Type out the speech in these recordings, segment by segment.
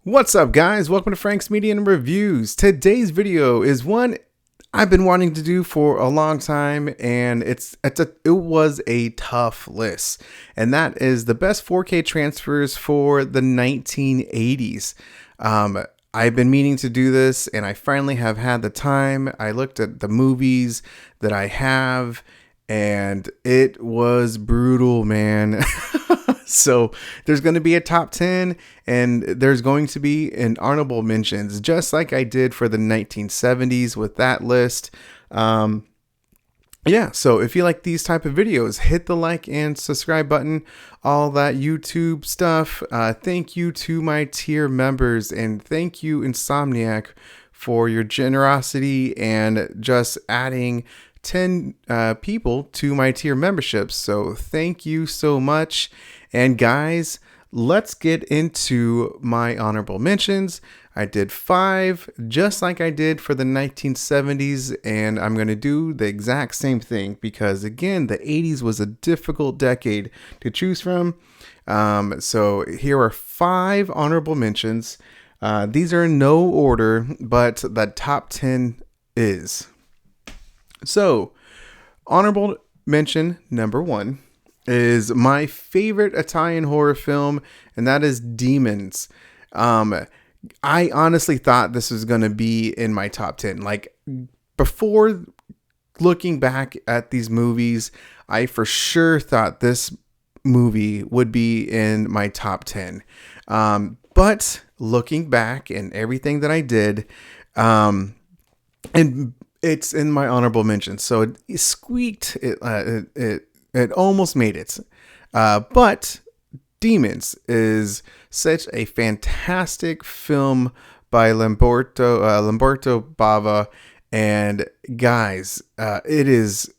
What's up, guys? Welcome to Frank's Media and Reviews. Today's video is one I've been wanting to do for a long time, and it was a tough list, and that is the best 4K transfers for the 1980s. I've been meaning to do this, and I finally have had the time. I looked at the movies that I have, and it was brutal, man. So there's going to be a top 10, and there's going to be an honorable mentions, just like I did for the 1970s with that list. Yeah, so if you like these type of videos, hit the like and subscribe button, all that YouTube stuff. Thank you to my tier members, and thank you, Insomniac, for your generosity and just adding 10 people to my tier memberships. So thank you so much. And guys, let's get into my honorable mentions. I did 5, just like I did for the 1970s, and I'm going to do the exact same thing because, again, the 80s was a difficult decade to choose from. So here are 5 honorable mentions. These are in no order, but the top 10 is. So, honorable mention number 1 is my favorite Italian horror film, and that is Demons. I honestly thought this was going to be in my top 10. Like, before looking back at these movies, I for sure thought this movie would be in my top 10. But looking back and everything that I did, and it's in my honorable mention. So it squeaked. It almost made it. But Demons is such a fantastic film by Lamberto Bava. And guys, it is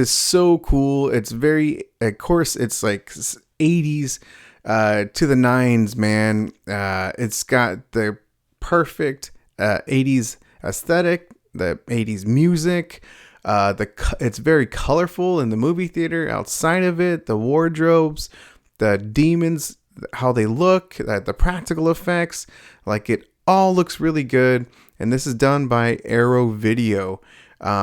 so cool. It's very, of course, it's like 80s to the 90s, man. It's got the perfect 80s aesthetic, the 80s music. It's very colorful in the movie theater. Outside of it, the wardrobes, the demons, how they look, the practical effects, like it all looks really good. And this is done by Arrow Video.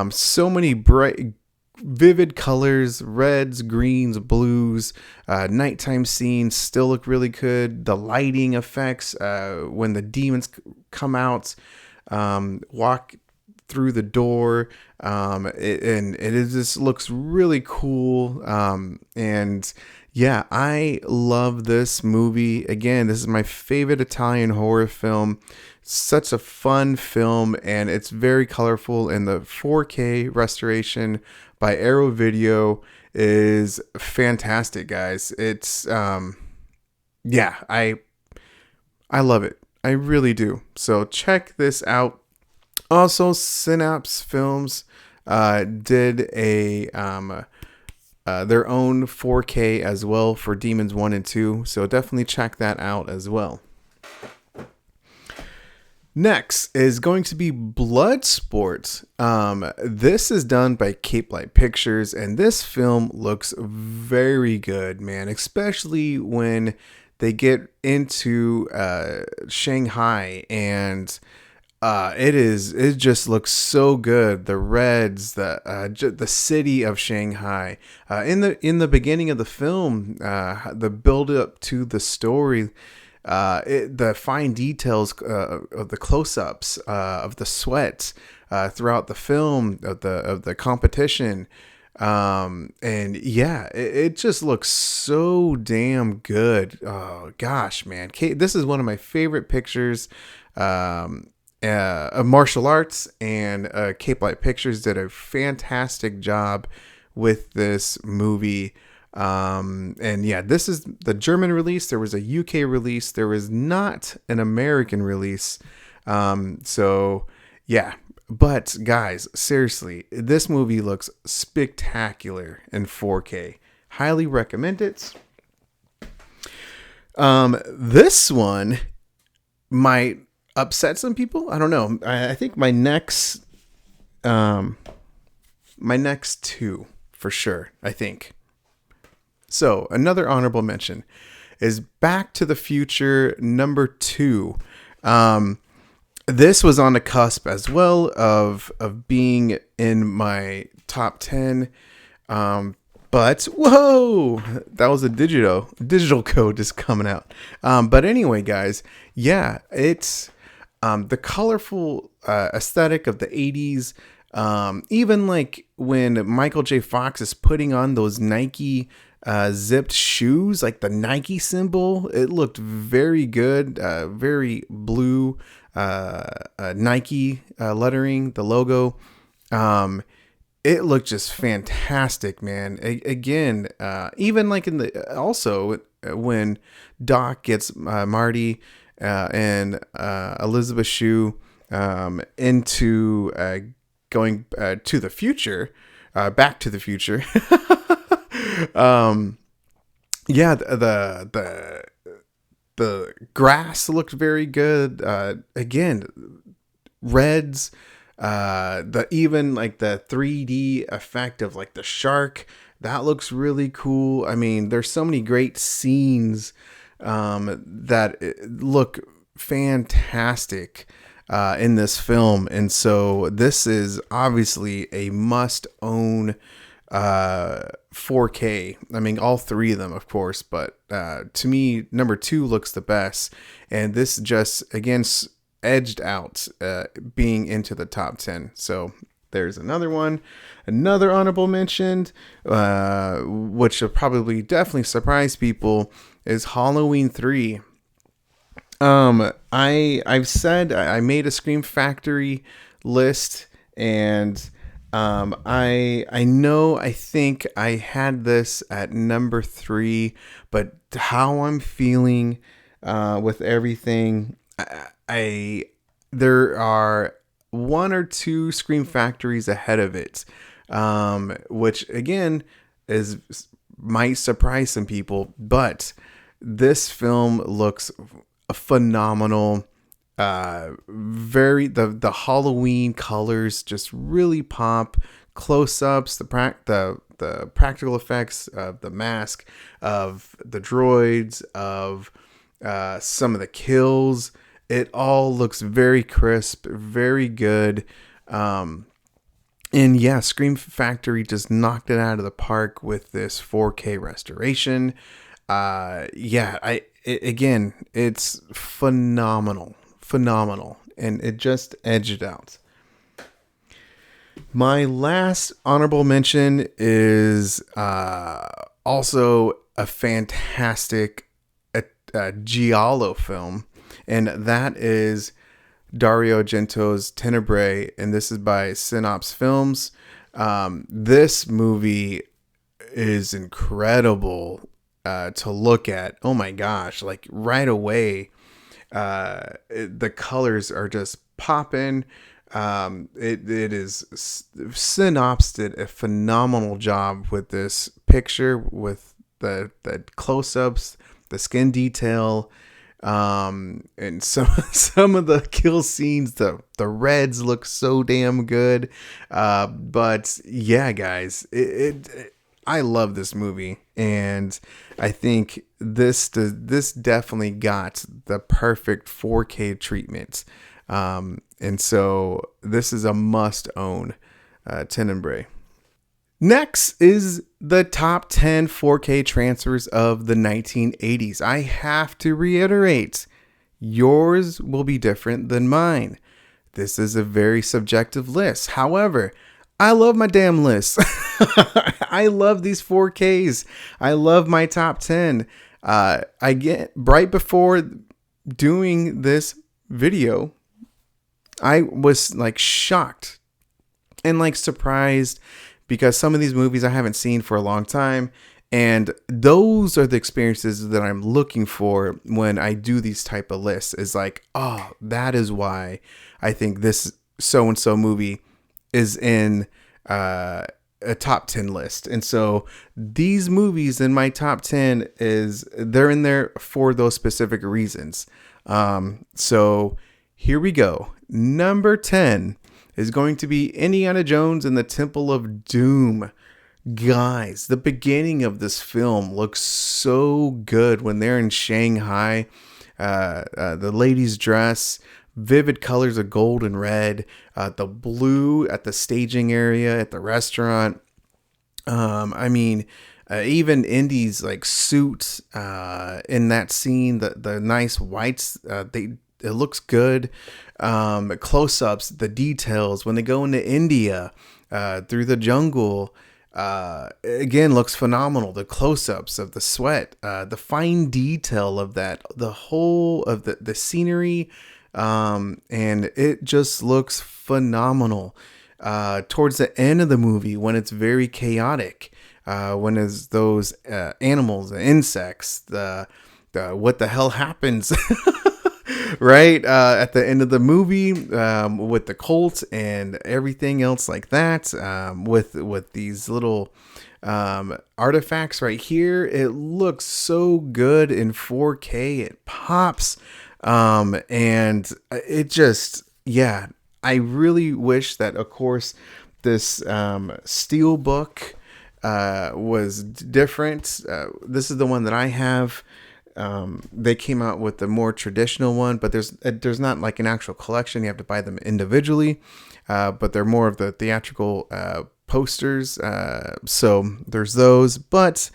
So many bright, vivid colors, reds, greens, blues. Nighttime scenes still look really good. The lighting effects when the demons come out, walk through the door, it just looks really cool. And yeah, I love this movie. Again, this is my favorite Italian horror film. Such a fun film, and it's very colorful, and the 4K restoration by Arrow Video is fantastic, guys. It's yeah, I love it. I really do. So check this out. Also, Synapse Films did a their own 4K as well for Demons 1 and 2. So definitely check that out as well. Next is going to be Bloodsport. This is done by Cape Light Pictures, and this film looks very good, man, especially when they get into Shanghai, and it just looks so good. The reds, the city of Shanghai. In the beginning of the film, the build up to the story, the fine details of the close-ups of the sweat throughout the film of the competition, and yeah, it just looks so damn good. Oh gosh, man, this is one of my favorite pictures. Martial Arts, and Cape Light Pictures did a fantastic job with this movie. And yeah, this is the German release. There was a UK release. There was not an American release. So yeah, but guys, seriously, this movie looks spectacular in 4K. Highly recommend it. This one might upset some people. I don't know. I think my next two for sure, I think. So another honorable mention is Back to the Future number 2. This was on the cusp as well of being in my top 10. But whoa, that was a digital code just coming out. But anyway, guys, yeah, it's the colorful aesthetic of the 80s. Even like when Michael J. Fox is putting on those Nike zipped shoes, like the Nike symbol, it looked very good, very blue Nike lettering, the logo. It looked just fantastic, man. Again, even like in the also when Doc gets Marty and Elizabeth Shue into going to the future, Back to the Future. Yeah, the grass looked very good. Again, reds. The even like the 3D effect of like the shark, that looks really cool. I mean, there's so many great scenes that look fantastic in this film, and so this is obviously a must own 4K. I mean, all three of them, of course, but to me, number 2 looks the best, and this just again edged out being into the top 10. So there's another one. Another honorable mention, which will probably definitely surprise people, is Halloween 3. I've said I made a Scream Factory list, and I think I had this at number 3, but how I'm feeling with everything, there are 1 or 2 Scream Factories ahead of it, which again might surprise some people, but this film looks phenomenal. The Halloween colors just really pop. Close-ups, the practical effects of the mask, of the droids, of some of the kills. It all looks very crisp, very good. And yeah, Scream Factory just knocked it out of the park with this 4K restoration. Again, it's phenomenal, and it just edged out. My last honorable mention is also a fantastic giallo film, and that is Dario Argento's Tenebrae, and this is by Synops Films. This movie is incredible to look at. Oh my gosh, like right away, the colors are just popping. Synops did a phenomenal job with this picture, with the close-ups, the skin detail, and some of the kill scenes, the reds look so damn good. But yeah, guys, I love this movie, and I think this definitely got the perfect 4K treatment. And so this is a must own, Tenebrae. Next is the top 10 4K transfers of the 1980s. I have to reiterate, yours will be different than mine. This is a very subjective list. However, I love my damn list. I love these 4Ks. I love my top 10. I get right before doing this video, I was like shocked and like surprised, because some of these movies I haven't seen for a long time, and those are the experiences that I'm looking for when I do these type of lists. Is like, oh, that is why I think this so-and-so movie is in a top 10 list. And so these movies in my top 10 they're in there for those specific reasons. So here we go. Number 10 is going to be Indiana Jones and the Temple of Doom. Guys, the beginning of this film looks so good when they're in Shanghai. the lady's dress, vivid colors of gold and red, the blue at the staging area at the restaurant. I mean, even Indy's like suit in that scene, the nice whites, it looks good. Close-ups, the details when they go into India through the jungle, again looks phenomenal. The close-ups of the sweat, the fine detail of that, the whole of the scenery, and it just looks phenomenal. Towards the end of the movie, when it's very chaotic, when it's those animals, the insects, the what the hell happens, right? At the end of the movie, with the Colt and everything else like that, with these little artifacts right here, it looks so good in 4K. It pops, and it just, yeah. I really wish that, of course, this Steelbook was different. This is the one that I have. They came out with the more traditional one, but there's not like an actual collection. You have to buy them individually, but they're more of the theatrical posters. So there's those, but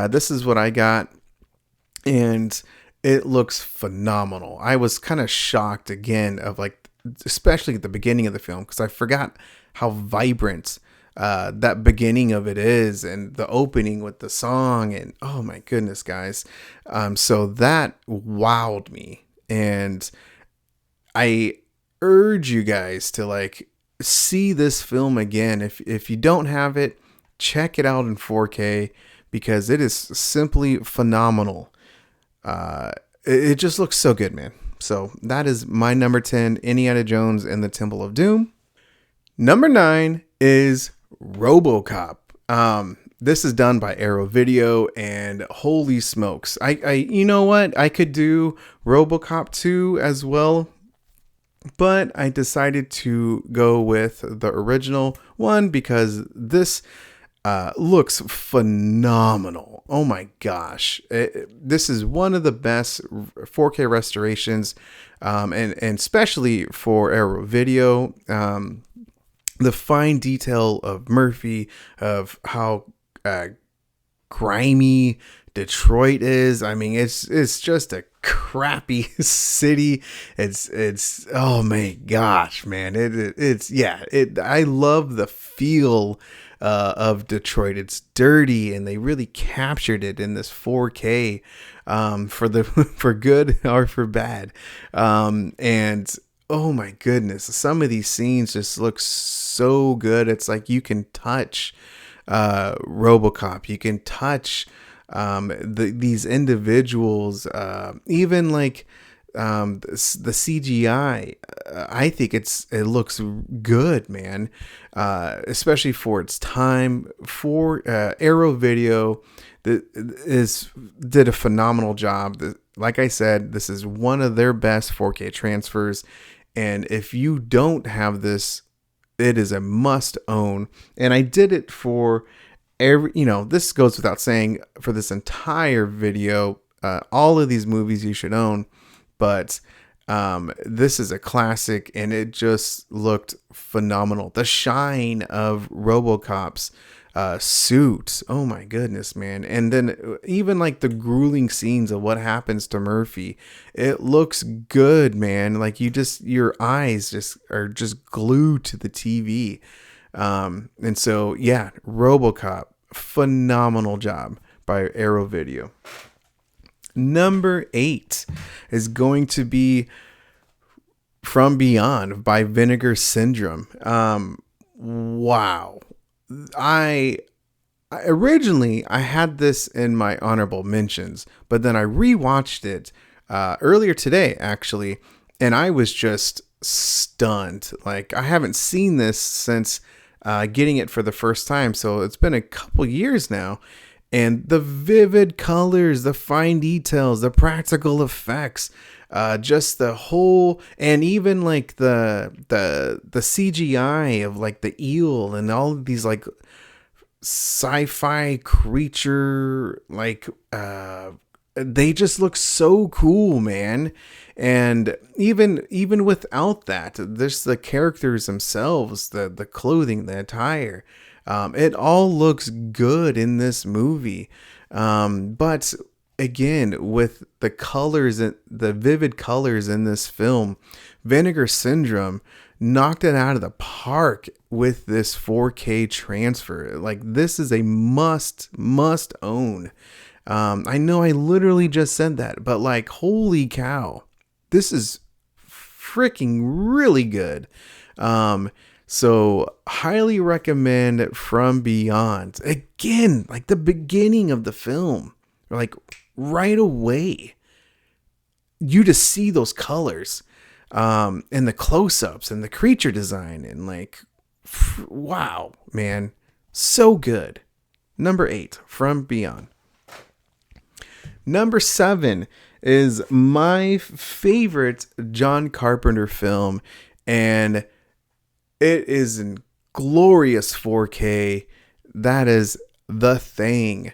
this is what I got, and it looks phenomenal. I was kind of shocked again of like, especially at the beginning of the film, because I forgot how vibrant that beginning of it is, and the opening with the song, and oh my goodness, guys. So that wowed me, and I urge you guys to like see this film again. If you don't have it, check it out in 4K, because it is simply phenomenal. It just looks so good, man. So that is my number 10, Indiana Jones and the Temple of Doom. Number 9 is RoboCop. This is done by Arrow Video, and holy smokes. I you know what? I could do RoboCop 2 as well, but I decided to go with the original one because this looks phenomenal. Oh my gosh. This is one of the best 4K restorations, and especially for Arrow Video. The fine detail of Murphy, of how grimy Detroit is. I mean, it's just a crappy city. It's oh my gosh, man. I love the feel of Detroit. It's dirty, and they really captured it in this 4K, for good or for bad. And oh my goodness, some of these scenes just look so good. It's like you can touch RoboCop. You can touch these individuals, even like the CGI. I think it looks good, man, especially for its time. For Arrow Video did a phenomenal job. Like I said, this is one of their best 4K transfers, and if you don't have this, it is a must own. And I did it for this goes without saying, for this entire video, all of these movies you should own, but this is a classic, and it just looked phenomenal. The shine of RoboCop's suit, oh my goodness, man. And then even like the grueling scenes of what happens to Murphy, it looks good, man. Like your eyes are just glued to the TV. And so yeah, RoboCop, phenomenal job by Arrow Video. Number 8 is going to be From Beyond by Vinegar Syndrome. Wow. I originally had this in my honorable mentions, but then I rewatched it earlier today, actually, and I was just stunned. Like, I haven't seen this since getting it for the first time, so it's been a couple years now. And the vivid colors, the fine details, the practical effects, just the whole, and even like the CGI of like the eel and all of these like sci-fi creature, like they just look so cool, man. And even without that, there's the characters themselves, the clothing, the attire. It all looks good in this movie. But again, with the colors, the vivid colors in this film, Vinegar Syndrome knocked it out of the park with this 4K transfer. Like, this is a must own. I know I literally just said that, but like, holy cow, this is freaking really good. So highly recommend From Beyond. Again, like the beginning of the film, like right away, you just see those colors, and the close-ups and the creature design, and like, wow, man, so good. Number 8, From Beyond. Number 7 is my favorite John Carpenter film, and it is in glorious 4K. That is The Thing.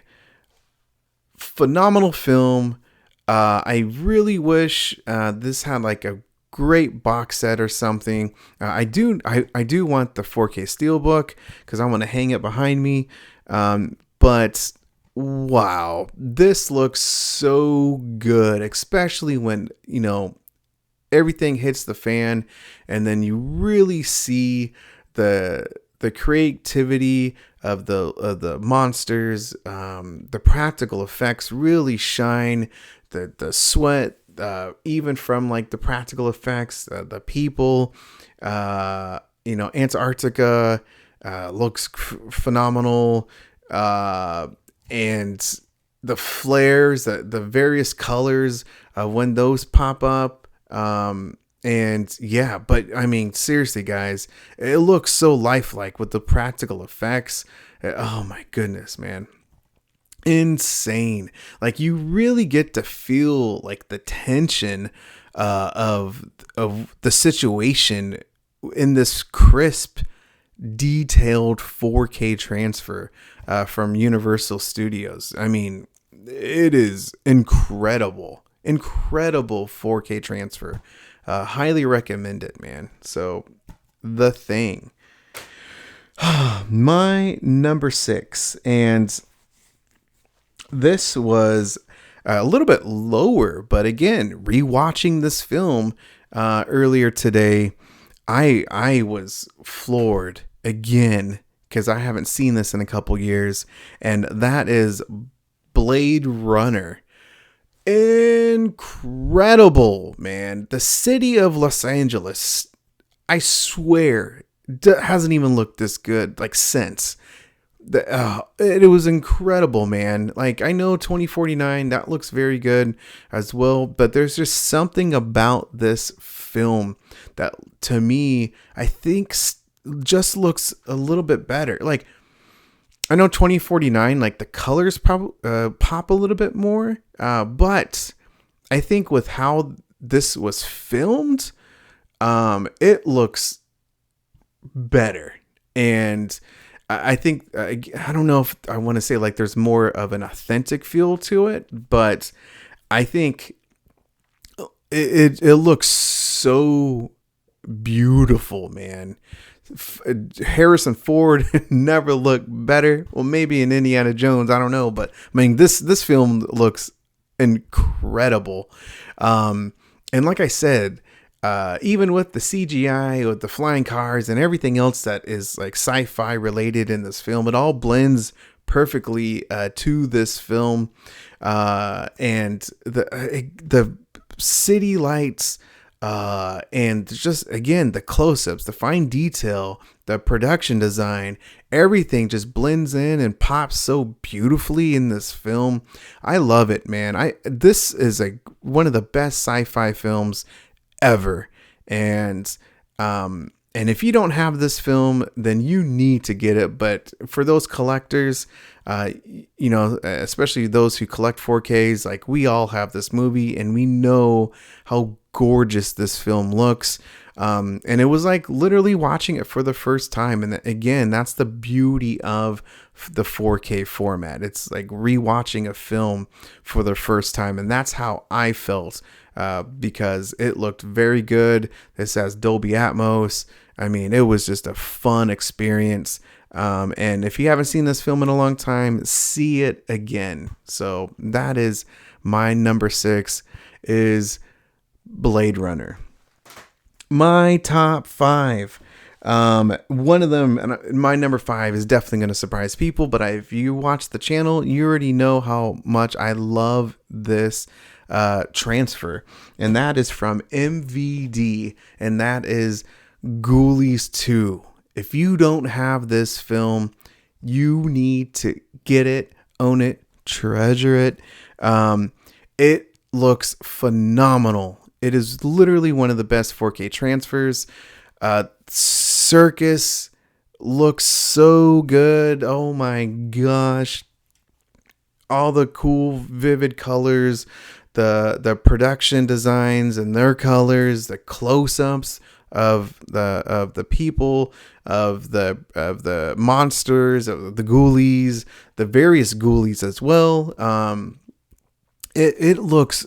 Phenomenal film. I really wish this had like a great box set or something. I do want the 4K Steelbook because I want to hang it behind me. But wow, this looks so good, especially when, you know, everything hits the fan and then you really see the creativity of the monsters. The practical effects really shine. The sweat, even from like the practical effects, the people, Antarctica looks phenomenal. And the flares, the various colors, when those pop up. And yeah, but I mean, seriously, guys, it looks so lifelike with the practical effects. Oh my goodness, man. Insane. Like, you really get to feel like the tension of the situation in this crisp, detailed 4K transfer from Universal Studios. I mean, it is incredible 4K transfer. Highly recommend it, man. So, The Thing. My number 6, and this was a little bit lower, but again, rewatching this film earlier today, I was floored again because I haven't seen this in a couple years, and that is Blade Runner. Incredible, man. The city of Los Angeles, I swear, hasn't even looked this good like since. It was incredible, man. Like, I know 2049, that looks very good as well, but there's just something about this film that, to me, I think just looks a little bit better. Like, I know 2049, like the colors pop a little bit more, but I think with how this was filmed, it looks better. And I think, I don't know if I want to say like there's more of an authentic feel to it, but I think it looks so beautiful, man. Harrison Ford never looked better. Well, maybe in Indiana Jones, I don't know, but I mean, this film looks incredible. And like I said, even with the CGI, with the flying cars and everything else that is like sci-fi related in this film, it all blends perfectly to this film. And the city lights, and just, again, the close-ups, the fine detail, the production design, everything just blends in and pops so beautifully in this film. I love it, man. This is one of the best sci-fi films ever. And if you don't have this film, then you need to get it. But for those collectors, especially those who collect 4Ks, like we all have this movie and we know how gorgeous this film looks. And it was like literally watching it for the first time. And again, that's the beauty of the 4K format. It's like rewatching a film for the first time. And that's how I felt, because it looked very good. This has Dolby Atmos. I mean, it was just a fun experience. And if you haven't seen this film in a long time, see it again. So that is my number 6 is Blade Runner. My top 5. One of them, and my number 5 is definitely going to surprise people, but if you watch the channel, you already know how much I love this transfer, and that is from MVD, and that is Ghoulies 2. If you don't have this film, you need to get it, own it, treasure it. It looks phenomenal. It is literally one of the best 4K transfers. Circus looks so good. Oh my gosh. All the cool, vivid colors, the production designs and their colors, the close-ups of the people, of the monsters, of the ghoulies, the various ghoulies as well. It looks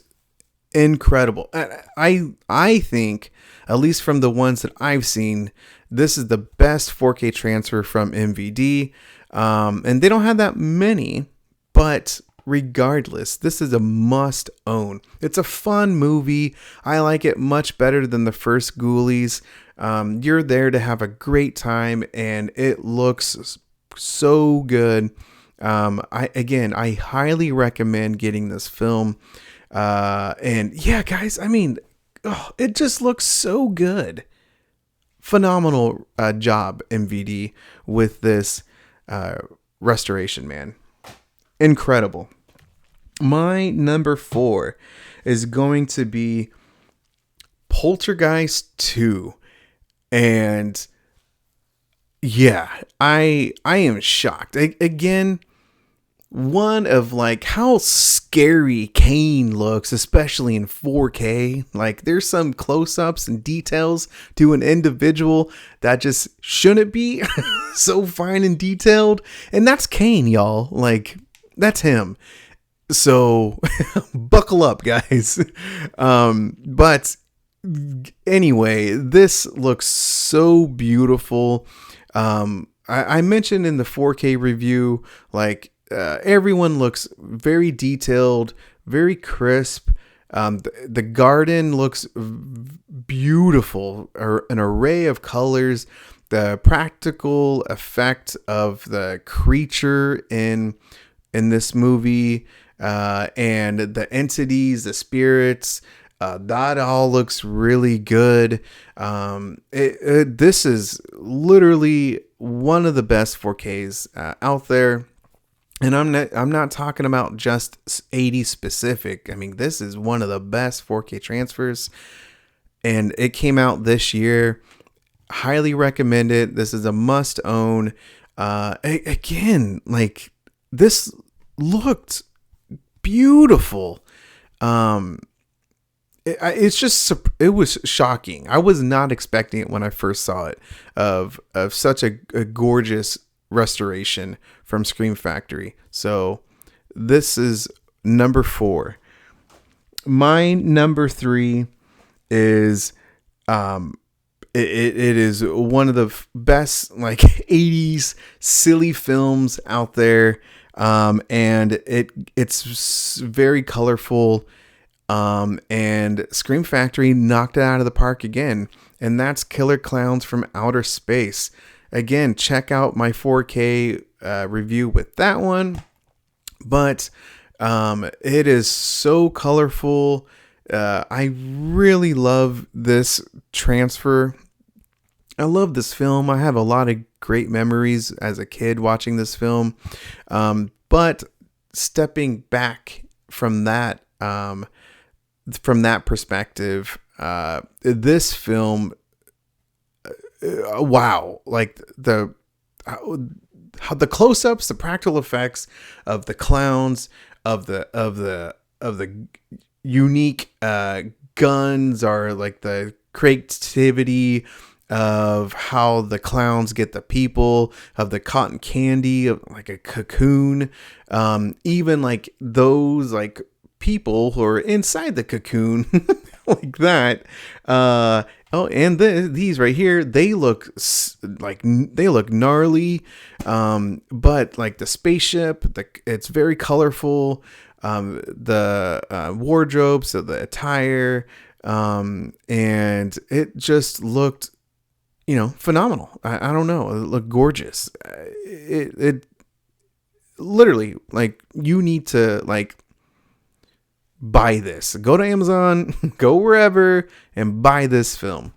incredible. I think, at least from the ones that I've seen, this is the best 4K transfer from MVD. And they don't have that many, but regardless, this is a must own. It's a fun movie. I like it much better than the first Ghoulies. You're there to have a great time, and it looks so good. I highly recommend getting this film. And yeah, guys, I mean, it just looks so good. Phenomenal job, MVD, with this restoration, man. Incredible. My number 4 is going to be Poltergeist 2. And yeah, I am shocked. Again, one of like how scary Kane looks, especially in 4K. Like there's some close-ups and details to an individual that just shouldn't be so fine and detailed. And that's Kane, y'all. Like that's him. So buckle up, guys. But anyway, this looks so beautiful. I mentioned in the 4K review, like, everyone looks very detailed, very crisp. The garden looks beautiful, an array of colors. The practical effect of the creature in this movie, and the entities, the spirits, that all looks really good. This is literally one of the best 4Ks out there. And I'm not talking about just 80 specific. I mean, this is one of the best 4K transfers, and it came out this year. Highly recommend it. This is a must own. Again, like this looked beautiful. It was shocking. I was not expecting it when I first saw it, of such a gorgeous restoration from Scream Factory. So this is number 4. My number 3 is it is one of the best like 80s silly films out there, and it's very colorful, and Scream Factory knocked it out of the park again, and that's Killer Clowns from Outer Space. Again, check out my 4K review with that one. But it is so colorful. I really love this transfer. I love this film. I have a lot of great memories as a kid watching this film. But stepping back from that perspective, this film, wow, like the close-ups, the practical effects of the clowns, of the unique guns, or like the creativity of how the clowns get the people, of the cotton candy, of like a cocoon, even like those like people who are inside the cocoon like that. And these right here, they look gnarly, but like the spaceship, it's very colorful. The wardrobe, so the attire, and it just looked, phenomenal. I don't know. It looked gorgeous. It literally, like, you need to like buy this. Go to Amazon, go wherever, and buy this film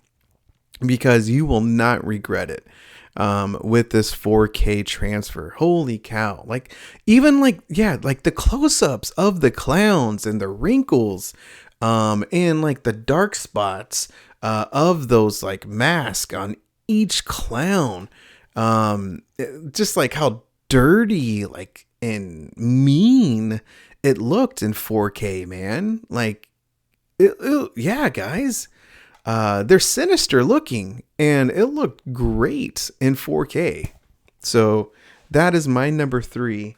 because you will not regret it. With this 4K transfer, holy cow! Like, even like the close-ups of the clowns and the wrinkles, and like the dark spots of those like masks on each clown, just like how dirty like and mean it looked in 4K, man. Like, yeah, guys. They're sinister looking, and it looked great in 4K. So that is my number 3.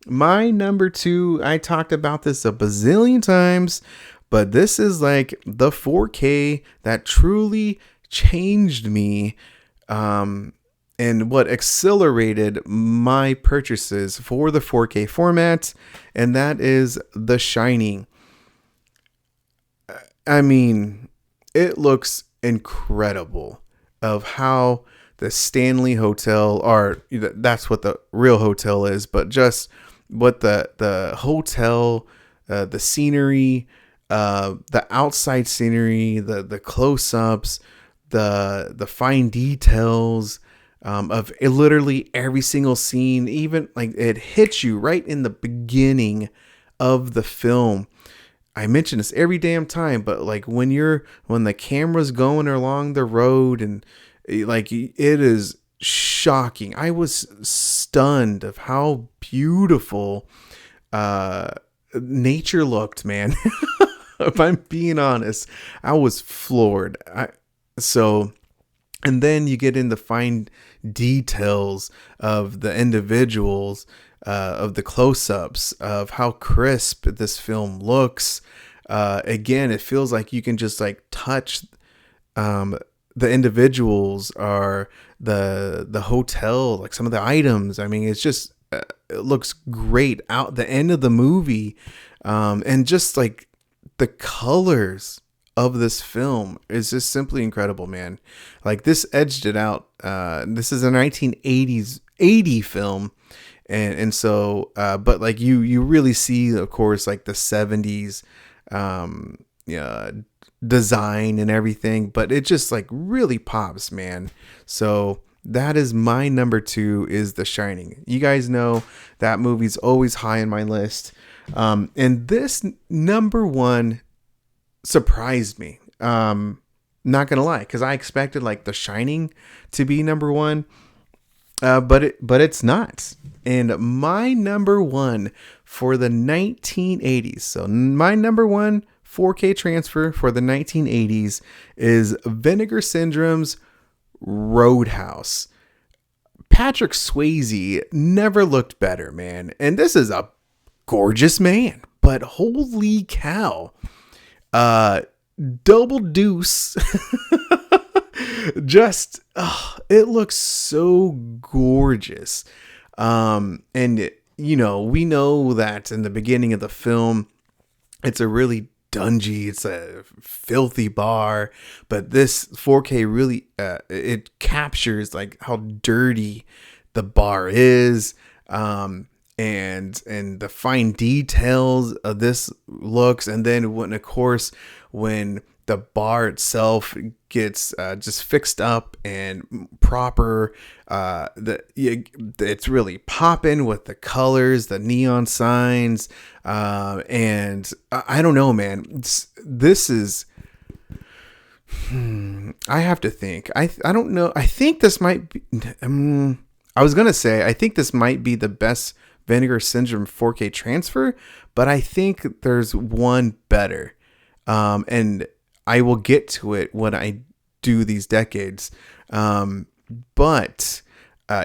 My number 2, I talked about this a bazillion times, but this is like the 4K that truly changed me, and what accelerated my purchases for the 4K format, and that is The Shining. I mean, it looks incredible of how the Stanley Hotel, or that's what the real hotel is, but just what the hotel, the scenery, the outside scenery, the close-ups, the fine details of it, literally every single scene, even like it hits you right in the beginning of the film. I mention this every damn time, but like when the camera's going along the road, and like it is shocking. I was stunned of how beautiful nature looked, man. If I'm being honest, I was floored. And then you get in the fine details of the individuals, of the close-ups, of how crisp this film looks. Again, it feels like you can just like touch the individuals or the hotel, like some of the items. I mean, it's just it looks great out the end of the movie, and just like the colors of this film is just simply incredible, man. Like, this edged it out. This is a 1980 film. And so, but like you really see, of course, like the 70s, design and everything, but it just like really pops, man. So that is my number 2, is The Shining. You guys know that movie's always high on my list. And this number 1 surprised me. Not gonna lie, because I expected like The Shining to be number 1. But it's not. And my number 1 for the 1980s, so my number 1 4K transfer for the 1980s is Vinegar Syndrome's Roadhouse. Patrick Swayze never looked better, man. And this is a gorgeous man, but holy cow. Double deuce. Just, it looks so gorgeous. And we know that in the beginning of the film, it's a really dungy, it's a filthy bar, but this 4K really, it captures like how dirty the bar is, and the fine details of this looks. And then when the bar itself gets just fixed up and proper, it's really popping with the colors, the neon signs, and I don't know, man. This is, I have to think. I don't know. I think this might be. I was gonna say I think this might be the best Vinegar Syndrome 4K transfer, but I think there's one better, and I will get to it when I do these decades. But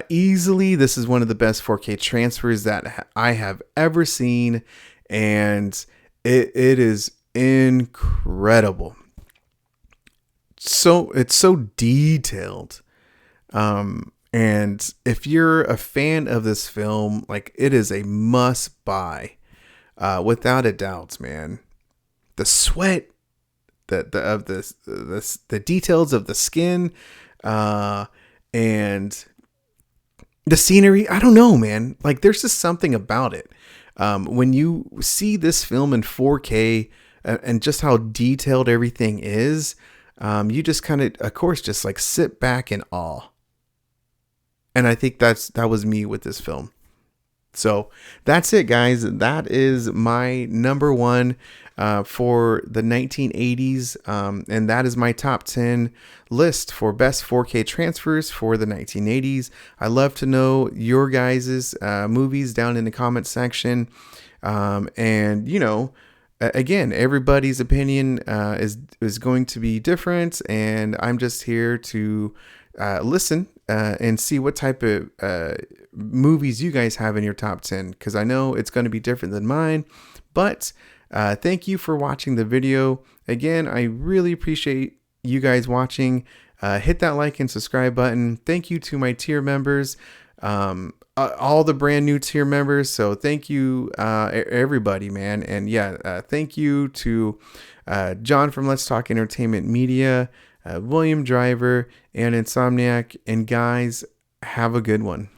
easily, this is one of the best 4K transfers that I have ever seen, and it is incredible. So it's so detailed. And if you're a fan of this film, like, it is a must buy, without a doubt, man. The sweat, the details of the skin, and the scenery. I don't know, man. Like, there's just something about it. When you see this film in 4K, and just how detailed everything is, you just kind of course, just like sit back in awe. And I think that was me with this film. So that's it, guys. That is my number one for the 1980s. And that is my top 10 list for best 4K transfers for the 1980s. I love to know your guys' movies down in the comment section. And, you know, again, everybody's opinion is going to be different. And I'm just here to listen and see what type of movies you guys have in your top 10, because I know it's going to be different than mine. But thank you for watching the video. Again, I really appreciate you guys watching. Hit that like and subscribe button. Thank you to my tier members, all the brand new tier members. So thank you, everybody, man. And yeah, thank you to John from Let's Talk Entertainment Media, William Driver, and Insomniac. And guys, have a good one.